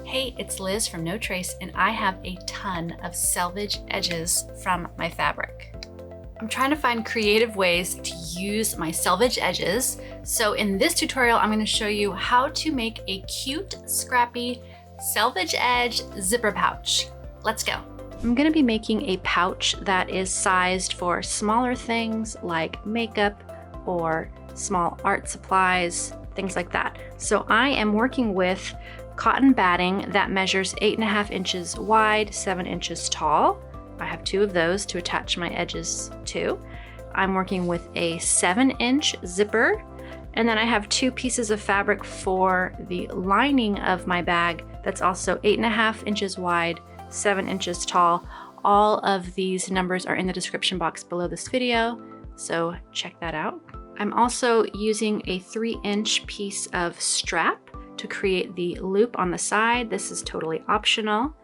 Hey, it's Liz from No Trace, and I have a ton of selvage edges from my fabric. I'm trying to find creative ways to use my selvage edges. So in this tutorial, I'm going to show you how to make a cute, scrappy selvage edge zipper pouch. Let's go. I'm going to be making a pouch that is sized for smaller things like makeup or small art supplies, things like that. So I am working with cotton batting that measures 8.5 inches wide, 7 inches tall. I have 2 of those to attach my edges to. I'm working with a 7-inch zipper, and then I have 2 pieces of fabric for the lining of my bag that's also 8.5 inches wide, 7 inches tall. All of these numbers are in the description box below this video, so check that out. I'm also using a 3-inch piece of strap to create the loop on the side. This is totally optional.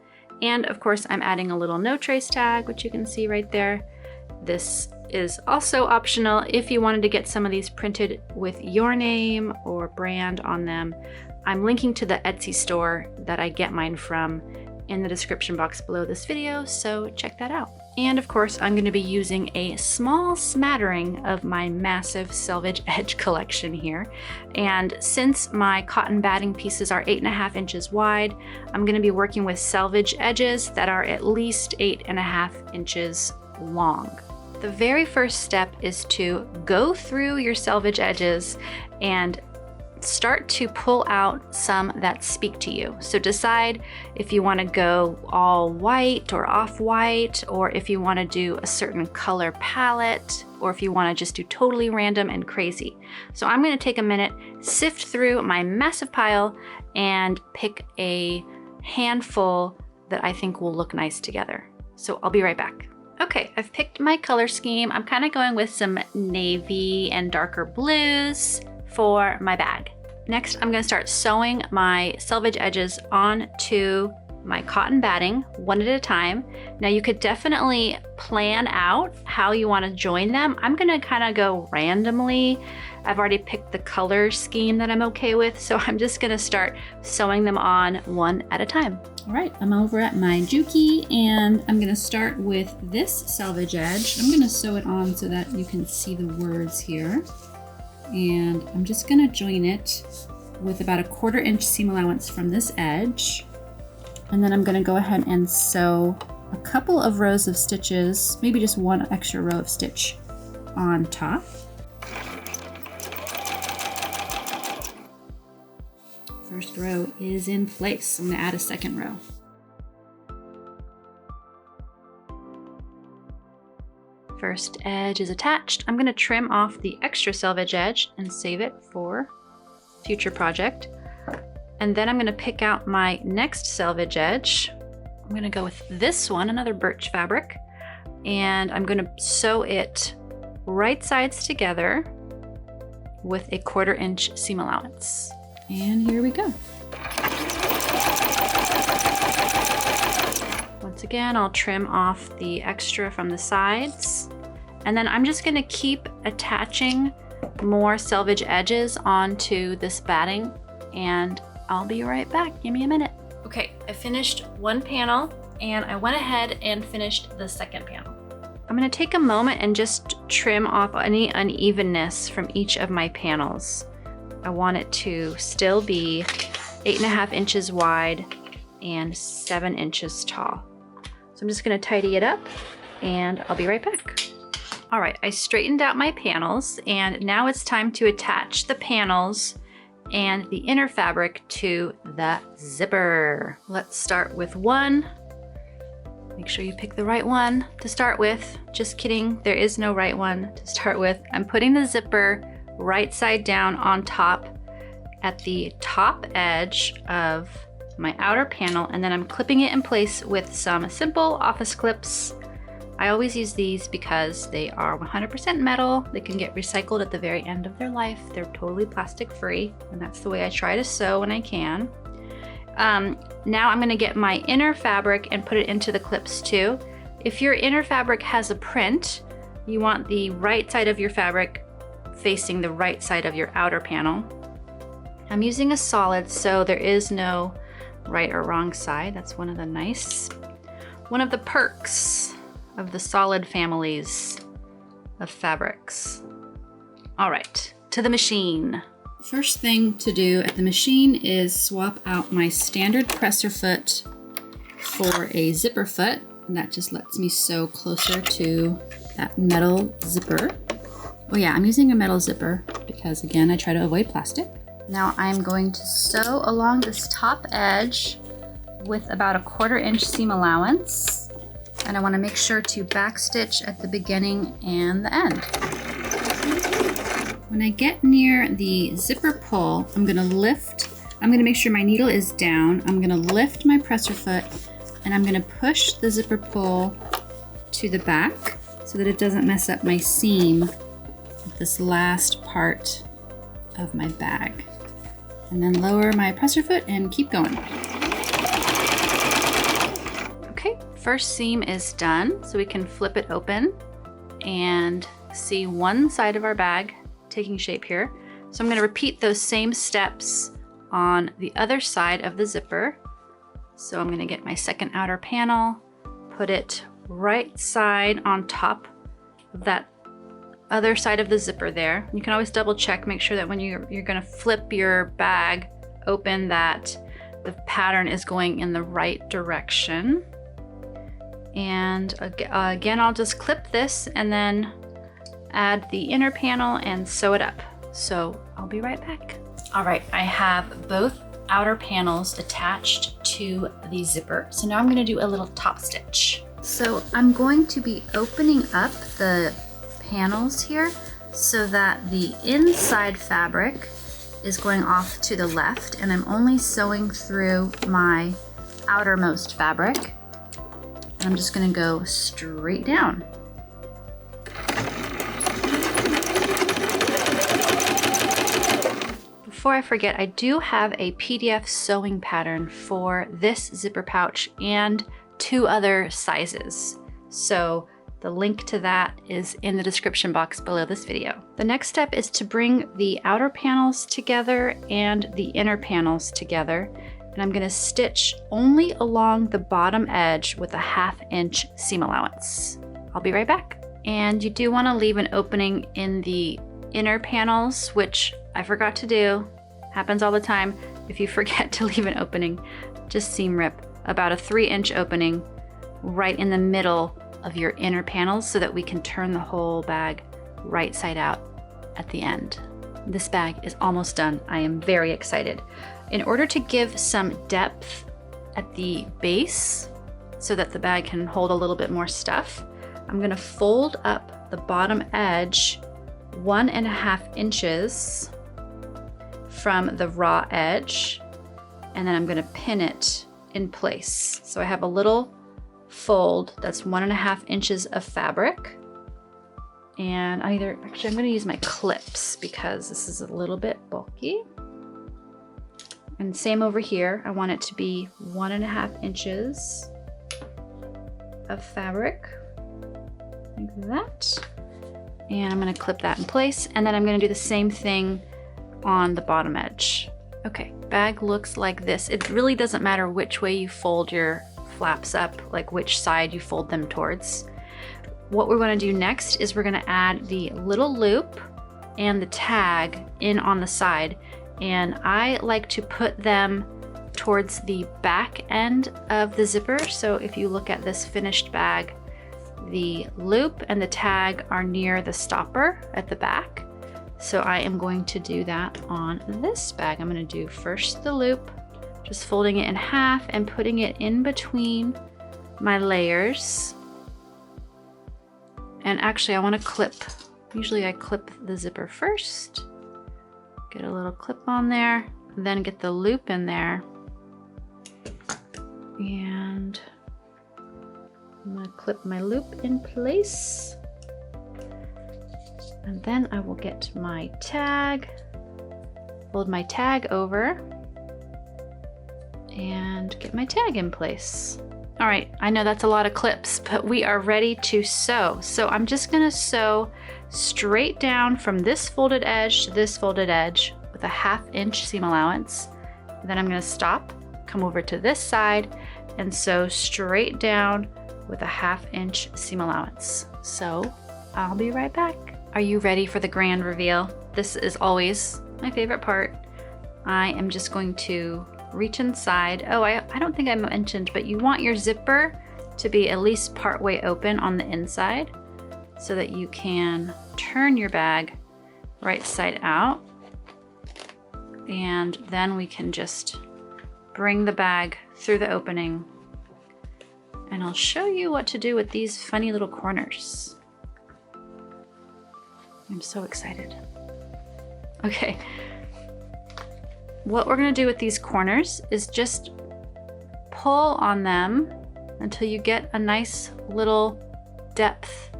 And of course, I'm adding a little no trace tag, which you can see right there. This is also optional if you wanted to get some of these printed with your name or brand on them. I'm linking to the Etsy store that I get mine from in the description box below this video, so check that out. And of course, I'm going to be using a small smattering of my massive selvage edge collection here. And since my cotton batting pieces are 8.5 inches wide, I'm going to be working with selvage edges that are at least 8.5 inches long. The very first step is to go through your selvage edges and start to pull out some that speak to you. So decide if you want to go all white or off-white, or if you want to do a certain color palette, or if you want to just do totally random and crazy. So I'm going to take a minute, sift through my massive pile, and pick a handful that I think will look nice together. So I'll be right back. Okay, I've picked my color scheme. I'm kind of going with some navy and darker blues for my bag. Next, I'm going to start sewing my selvage edges onto my cotton batting one at a time. Now you could definitely plan out how you want to join them. I'm going to kind of go randomly. I've already picked the color scheme that I'm okay with, so I'm just going to start sewing them on one at a time. All right, I'm over at my Juki, and I'm going to start with this selvage edge. I'm going to sew it on so that you can see the words here. And I'm just going to join it with about a 1/4 inch seam allowance from this edge. And then I'm going to go ahead and sew a couple of rows of stitches, maybe just one extra row of stitch on top. First row is in place. I'm going to add a second row. First edge is attached. I'm going to trim off the extra selvage edge and save it for future project. And then I'm going to pick out my next selvage edge. I'm going to go with this one, another birch fabric, and I'm going to sew it right sides together with a 1/4 inch seam allowance. And here we go. Once again, I'll trim off the extra from the sides. And then I'm just going to keep attaching more selvage edges onto this batting, and I'll be right back. Give me a minute. Okay, I finished one panel, and I went ahead and finished the second panel. I'm going to take a moment and just trim off any unevenness from each of my panels. I want it to still be 8.5 inches wide and 7 inches tall. So I'm just going to tidy it up, and I'll be right back. All right, I straightened out my panels, and now it's time to attach the panels and the inner fabric to the zipper. Let's start with one. Make sure you pick the right one to start with. Just kidding, there is no right one to start with. I'm putting the zipper right side down on top at the top edge of my outer panel, and then I'm clipping it in place with some simple office clips. I always use these because they are 100% metal. They can get recycled at the very end of their life. They're totally plastic free, and that's the way I try to sew when I can. Now I'm going to get my inner fabric and put it into the clips too. If your inner fabric has a print, you want the right side of your fabric facing the right side of your outer panel. I'm using a solid, so there is no right or wrong side. That's one of the perks of the solid families of fabrics. All right, to the machine. First thing to do at the machine is swap out my standard presser foot for a zipper foot. And that just lets me sew closer to that metal zipper. Oh yeah, I'm using a metal zipper because again, I try to avoid plastic. Now I'm going to sew along this top edge with about a 1/4 inch seam allowance. And I want to make sure to backstitch at the beginning and the end. When I get near the zipper pull, I'm going to make sure my needle is down. I'm going to lift my presser foot and I'm going to push the zipper pull to the back so that it doesn't mess up my seam with this last part of my bag. And then lower my presser foot and keep going. Okay, first seam is done, so we can flip it open and see one side of our bag taking shape here. So I'm going to repeat those same steps on the other side of the zipper. So I'm going to get my second outer panel, put it right side on top of that other side of the zipper there. You can always double check, make sure that when you're going to flip your bag open that the pattern is going in the right direction. And again, I'll just clip this and then add the inner panel and sew it up. So I'll be right back. All right, I have both outer panels attached to the zipper. So now I'm going to do a little top stitch. So I'm going to be opening up the panels here so that the inside fabric is going off to the left and I'm only sewing through my outermost fabric. And I'm just going to go straight down. Before I forget, I do have a PDF sewing pattern for this zipper pouch and 2 other sizes. So the link to that is in the description box below this video. The next step is to bring the outer panels together and the inner panels together. And I'm going to stitch only along the bottom edge with a 1/2 inch seam allowance. I'll be right back. And you do want to leave an opening in the inner panels, which I forgot to do. Happens all the time. If you forget to leave an opening, just seam rip about a 3-inch opening right in the middle of your inner panels so that we can turn the whole bag right side out at the end. This bag is almost done. I am very excited. In order to give some depth at the base so that the bag can hold a little bit more stuff, I'm going to fold up the bottom edge 1.5 inches from the raw edge, and then I'm going to pin it in place. So I have a little fold that's 1.5 inches of fabric, and I'm going to use my clips because this is a little bit bulky. And same over here, I want it to be 1.5 inches of fabric like that. And I'm going to clip that in place, and then I'm going to do the same thing on the bottom edge. Okay, bag looks like this. It really doesn't matter which way you fold your flaps up, like which side you fold them towards. What we're going to do next is we're going to add the little loop and the tag in on the side, and I like to put them towards the back end of the zipper. So if you look at this finished bag, the loop and the tag are near the stopper at the back. So I am going to do that on this bag. I'm going to do first the loop, just folding it in half and putting it in between my layers. And actually I want to clip. Usually I clip the zipper first, get a little clip on there, then get the loop in there. And I'm going to clip my loop in place. And then I will get my tag, fold my tag over, and get my tag in place. All right, I know that's a lot of clips, but we are ready to sew. So I'm just gonna sew straight down from this folded edge to this folded edge with a 1/2 inch seam allowance. Then I'm gonna stop, come over to this side and sew straight down with a 1/2 inch seam allowance. So I'll be right back. Are you ready for the grand reveal? This is always my favorite part. I am just going to reach inside. Oh, I don't think I mentioned, but you want your zipper to be at least part way open on the inside so that you can turn your bag right side out. And then we can just bring the bag through the opening. And I'll show you what to do with these funny little corners. I'm so excited. Okay. What we're gonna do with these corners is just pull on them until you get a nice little depth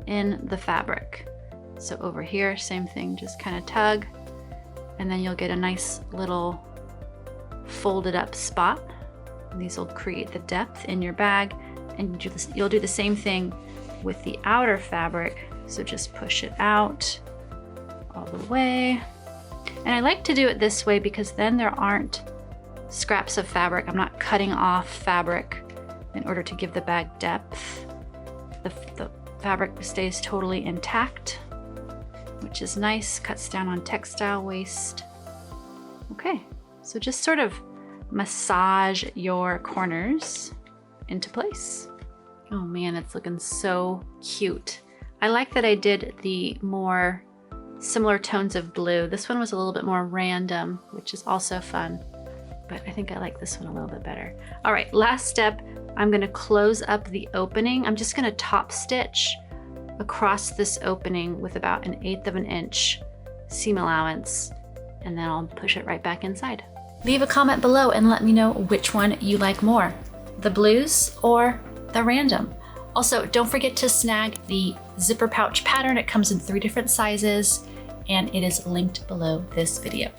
in the fabric. So over here, same thing, just kind of tug, and then you'll get a nice little folded up spot. And these will create the depth in your bag, and you'll do the same thing with the outer fabric. So just push it out all the way. And I like to do it this way because then there aren't scraps of fabric. I'm not cutting off fabric in order to give the bag depth. The fabric stays totally intact, which is nice, cuts down on textile waste. Okay, so just sort of massage your corners into place. Oh man, it's looking so cute. I like that I did the more similar tones of blue. This one was a little bit more random, which is also fun, but I think I like this one a little bit better. All right, last step, I'm gonna close up the opening. I'm just gonna top stitch across this opening with about 1/8 of an inch seam allowance, and then I'll push it right back inside. Leave a comment below and let me know which one you like more, the blues or the random. Also, don't forget to snag the zipper pouch pattern. It comes in 3 different sizes, and it is linked below this video.